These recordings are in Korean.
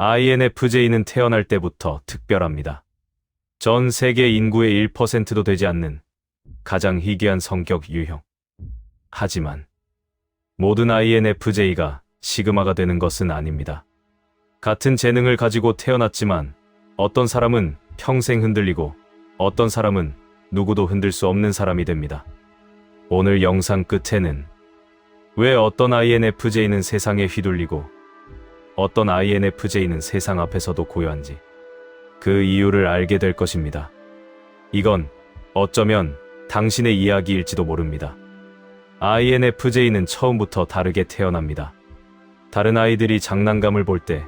INFJ는 태어날 때부터 특별합니다. 전 세계 인구의 1%도 되지 않는 가장 희귀한 성격 유형. 하지만 모든 INFJ가 시그마가 되는 것은 아닙니다. 같은 재능을 가지고 태어났지만 어떤 사람은 평생 흔들리고 어떤 사람은 누구도 흔들 수 없는 사람이 됩니다. 오늘 영상 끝에는 왜 어떤 INFJ는 세상에 휘둘리고 어떤 INFJ는 세상 앞에서도 고요한지 그 이유를 알게 될 것입니다. 이건 어쩌면 당신의 이야기일지도 모릅니다. INFJ는 처음부터 다르게 태어납니다. 다른 아이들이 장난감을 볼 때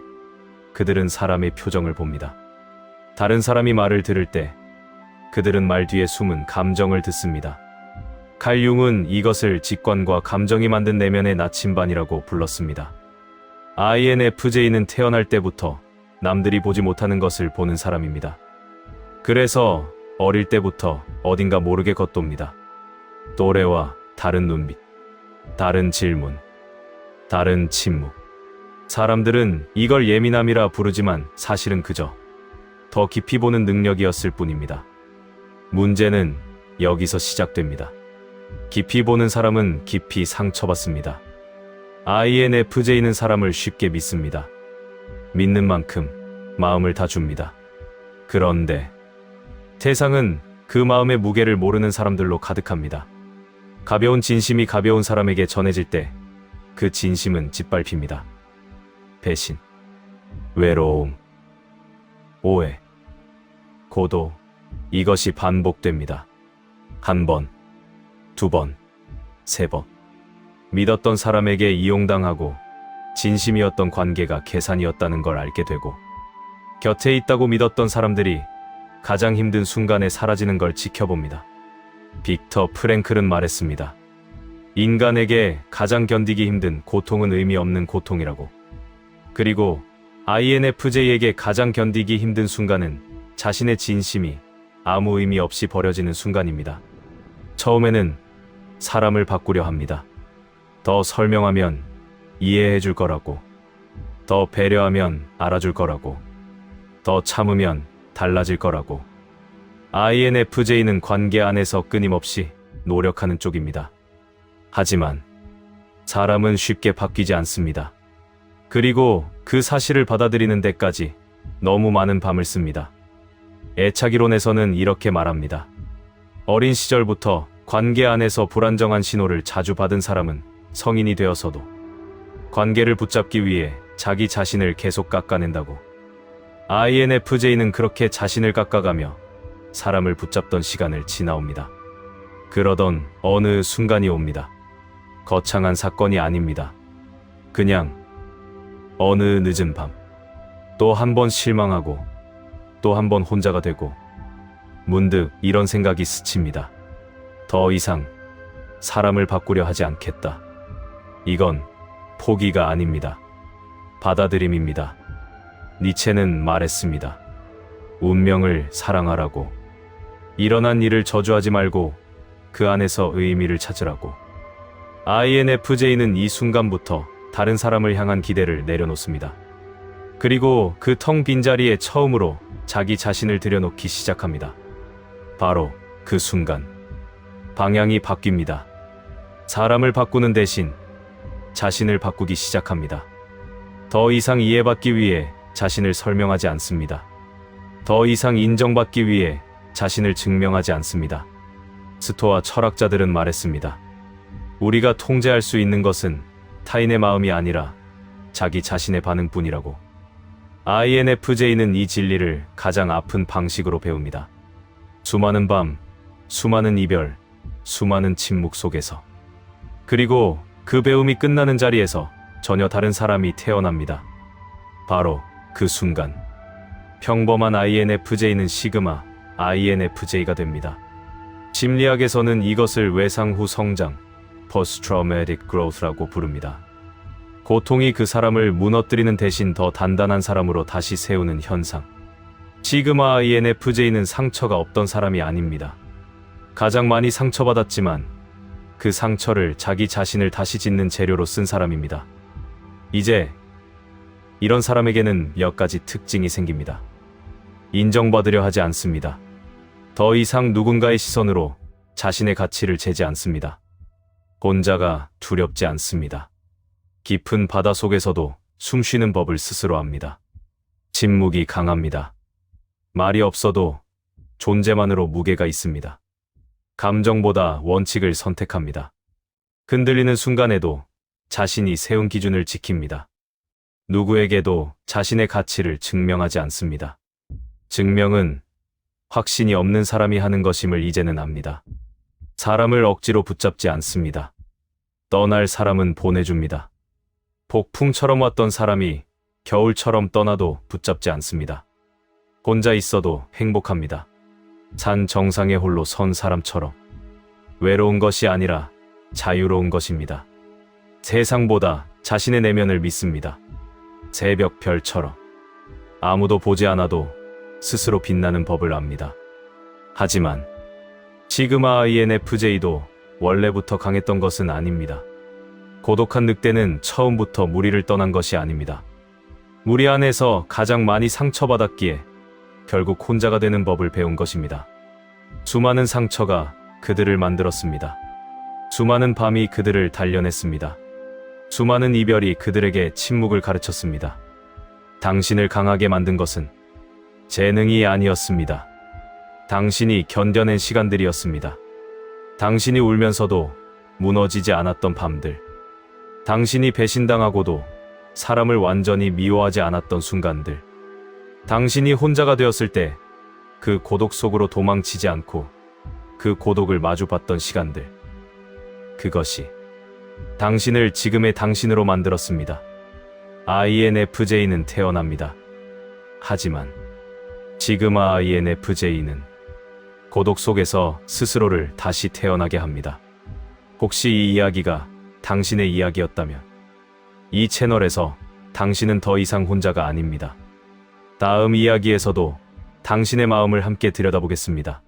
그들은 사람의 표정을 봅니다. 다른 사람이 말을 들을 때 그들은 말 뒤에 숨은 감정을 듣습니다. 칼 융은 이것을 직관과 감정이 만든 내면의 나침반이라고 불렀습니다. INFJ는 태어날 때부터 남들이 보지 못하는 것을 보는 사람입니다. 그래서 어릴 때부터 어딘가 모르게 겉돕니다. 또래와 다른 눈빛, 다른 질문, 다른 침묵. 사람들은 이걸 예민함이라 부르지만 사실은 그저 더 깊이 보는 능력이었을 뿐입니다. 문제는 여기서 시작됩니다. 깊이 보는 사람은 깊이 상처받습니다. INFJ는 사람을 쉽게 믿습니다. 믿는 만큼 마음을 다 줍니다. 그런데 세상은 그 마음의 무게를 모르는 사람들로 가득합니다. 가벼운 진심이 가벼운 사람에게 전해질 때 그 진심은 짓밟힙니다. 배신, 외로움, 오해, 고도, 이것이 반복됩니다. 한 번, 두 번, 세 번. 믿었던 사람에게 이용당하고 진심이었던 관계가 계산이었다는 걸 알게 되고 곁에 있다고 믿었던 사람들이 가장 힘든 순간에 사라지는 걸 지켜봅니다. 빅터 프랭클은 말했습니다. 인간에게 가장 견디기 힘든 고통은 의미 없는 고통이라고. 그리고 INFJ에게 가장 견디기 힘든 순간은 자신의 진심이 아무 의미 없이 버려지는 순간입니다. 처음에는 사람을 바꾸려 합니다. 더 설명하면 이해해 줄 거라고. 더 배려하면 알아줄 거라고. 더 참으면 달라질 거라고. INFJ는 관계 안에서 끊임없이 노력하는 쪽입니다. 하지만 사람은 쉽게 바뀌지 않습니다. 그리고 그 사실을 받아들이는 데까지 너무 많은 밤을 씁니다. 애착이론에서는 이렇게 말합니다. 어린 시절부터 관계 안에서 불안정한 신호를 자주 받은 사람은 성인이 되어서도 관계를 붙잡기 위해 자기 자신을 계속 깎아낸다고. INFJ는 그렇게 자신을 깎아가며 사람을 붙잡던 시간을 지나옵니다. 그러던 어느 순간이 옵니다. 거창한 사건이 아닙니다. 그냥 어느 늦은 밤, 또 한 번 실망하고 또 한 번 혼자가 되고 문득 이런 생각이 스칩니다. 더 이상 사람을 바꾸려 하지 않겠다. 이건 포기가 아닙니다. 받아들임입니다. 니체는 말했습니다. 운명을 사랑하라고. 일어난 일을 저주하지 말고 그 안에서 의미를 찾으라고. INFJ는 이 순간부터 다른 사람을 향한 기대를 내려놓습니다. 그리고 그 텅 빈 자리에 처음으로 자기 자신을 들여놓기 시작합니다. 바로 그 순간 방향이 바뀝니다. 사람을 바꾸는 대신 자신을 바꾸기 시작합니다. 더 이상 이해받기 위해 자신을 설명하지 않습니다. 더 이상 인정받기 위해 자신을 증명하지 않습니다. 스토아 철학자들은 말했습니다. 우리가 통제할 수 있는 것은 타인의 마음이 아니라 자기 자신의 반응뿐이라고. INFJ는 이 진리를 가장 아픈 방식으로 배웁니다. 수많은 밤, 수많은 이별, 수많은 침묵 속에서. 그리고 그 배움이 끝나는 자리에서 전혀 다른 사람이 태어납니다. 바로 그 순간 평범한 INFJ는 시그마 INFJ가 됩니다. 심리학에서는 이것을 외상 후 성장 Post Traumatic Growth라고 부릅니다. 고통이 그 사람을 무너뜨리는 대신 더 단단한 사람으로 다시 세우는 현상. 시그마 INFJ는 상처가 없던 사람이 아닙니다. 가장 많이 상처받았지만 그 상처를 자기 자신을 다시 짓는 재료로 쓴 사람입니다. 이제 이런 사람에게는 몇 가지 특징이 생깁니다. 인정받으려 하지 않습니다. 더 이상 누군가의 시선으로 자신의 가치를 재지 않습니다. 혼자가 두렵지 않습니다. 깊은 바다 속에서도 숨쉬는 법을 스스로 압니다. 침묵이 강합니다. 말이 없어도 존재만으로 무게가 있습니다. 감정보다 원칙을 선택합니다. 흔들리는 순간에도 자신이 세운 기준을 지킵니다. 누구에게도 자신의 가치를 증명하지 않습니다. 증명은 확신이 없는 사람이 하는 것임을 이제는 압니다. 사람을 억지로 붙잡지 않습니다. 떠날 사람은 보내줍니다. 폭풍처럼 왔던 사람이 겨울처럼 떠나도 붙잡지 않습니다. 혼자 있어도 행복합니다. 산 정상에 홀로 선 사람처럼. 외로운 것이 아니라 자유로운 것입니다. 세상보다 자신의 내면을 믿습니다. 새벽 별처럼. 아무도 보지 않아도 스스로 빛나는 법을 압니다. 하지만 시그마 INFJ도 원래부터 강했던 것은 아닙니다. 고독한 늑대는 처음부터 무리를 떠난 것이 아닙니다. 무리 안에서 가장 많이 상처받았기에 결국 혼자가 되는 법을 배운 것입니다. 수많은 상처가 그들을 만들었습니다. 수많은 밤이 그들을 단련했습니다. 수많은 이별이 그들에게 침묵을 가르쳤습니다. 당신을 강하게 만든 것은 재능이 아니었습니다. 당신이 견뎌낸 시간들이었습니다. 당신이 울면서도 무너지지 않았던 밤들. 당신이 배신당하고도 사람을 완전히 미워하지 않았던 순간들. 당신이 혼자가 되었을 때 그 고독 속으로 도망치지 않고 그 고독을 마주봤던 시간들. 그것이 당신을 지금의 당신으로 만들었습니다. INFJ는 태어납니다. 하지만 시그마 INFJ는 고독 속에서 스스로를 다시 태어나게 합니다. 혹시 이 이야기가 당신의 이야기였다면 이 채널에서 당신은 더 이상 혼자가 아닙니다. 다음 이야기에서도 당신의 마음을 함께 들여다보겠습니다.